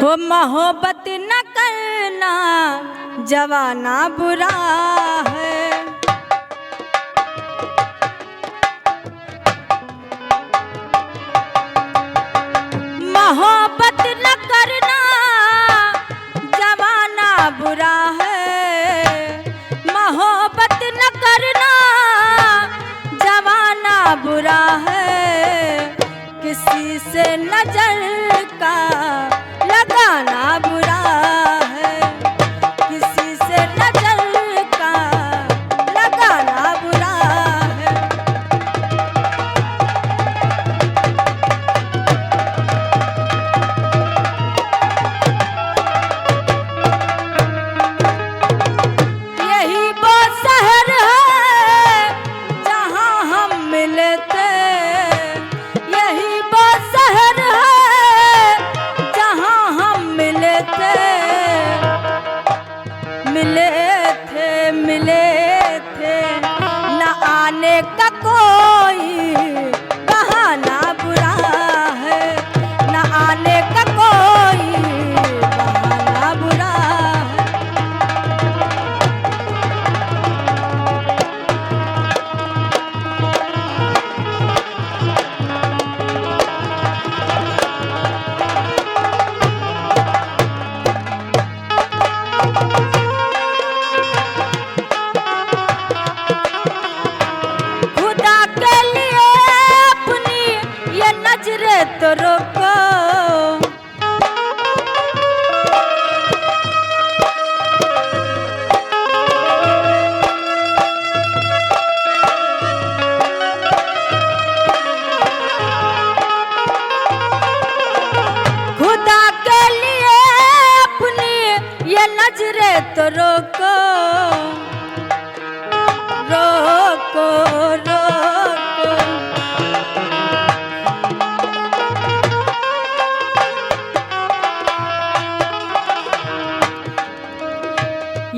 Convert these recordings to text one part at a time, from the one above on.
हो मोहब्बत न करना जवाना बुरा है। मोहब्बत न करना जवाना बुरा है। मोहब्बत न करना जवाना बुरा है। किसी से नजर का लगाना बुरा है। किसी से नजर का लगाना बुरा है। यही वो शहर है जहाँ हम मिले थे। यही वो शहर है जहाँ हम मिले थे। मिले थे न आने का कोई बहाना बुरा है। न आने का कोई बहाना बुरा है। खुदा के लिए अपनी ये नजरें तो रोको। खुदा के लिए अपनी ये नजरें तो रोको। रोको रोको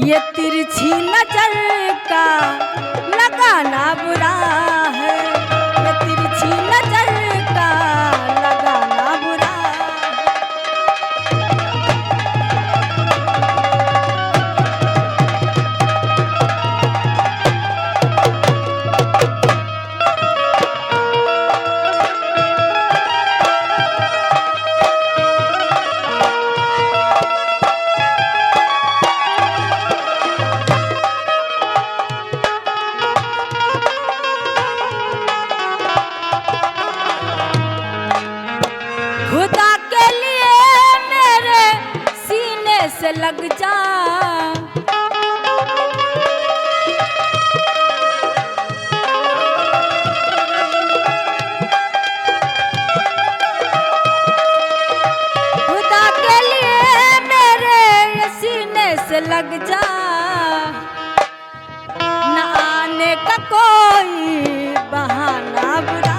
ये तिरछी नजर का लगाना बुरा है। ये तिरछी नजर का लगाना बुरा है। खुदा के लिए मेरे सीने से लग जा। खुदा के लिए मेरे सीने से लग जा। न आने का कोई बहाना बुरा।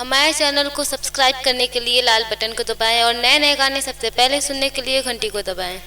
हमारे चैनल को सब्सक्राइब करने के लिए लाल बटन को दबाएं और नए नए गाने सबसे पहले सुनने के लिए घंटी को दबाएं।